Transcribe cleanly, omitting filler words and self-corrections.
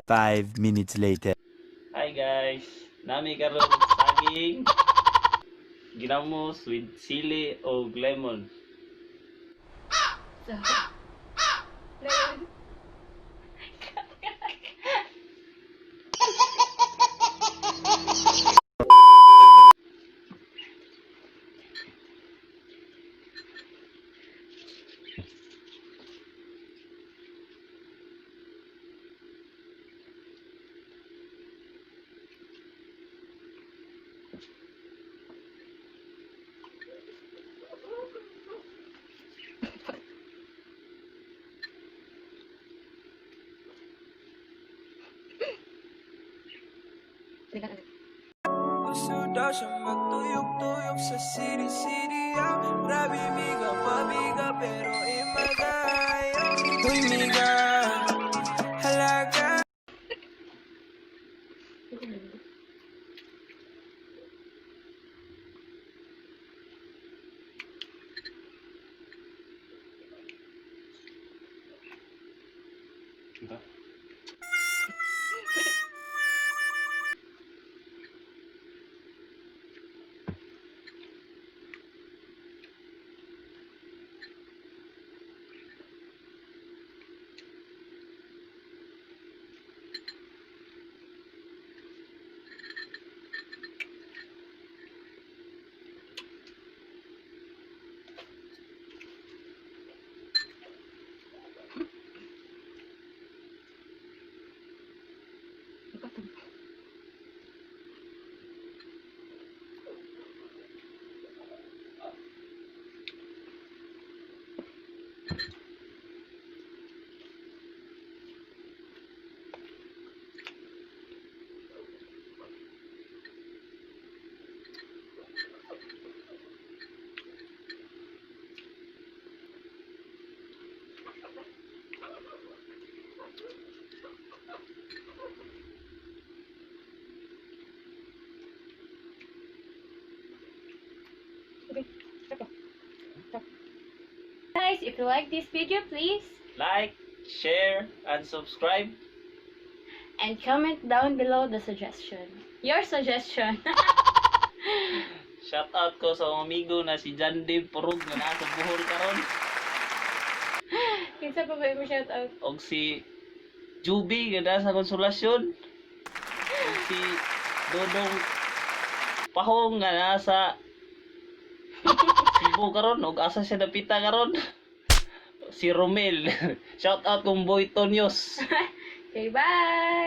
5 minutes later. Hi guys, nami karon saging ginamos with sili o lemon. So, lemon. Tingnan ulit. Gusto daw siyang magtuyok-tuyok sa city-city. Grabe miga, pabiga, pero imagayo. Uy miga, halaga. Guys, if you like this video, please Like, share, and subscribe. and comment down below the suggestion. Your suggestion. Shout out ko sa amigo na si John Dave Purok nga nasa Bohol karon. Kinsa pa ba mo shout out? Og si Juby nga nasa Konsolasyon. Og si Dodong Pahong nga nasa Cebu karon og asa siya napita karon. Si Romel. Shout out kong Boy Tonyos. Okay, bye!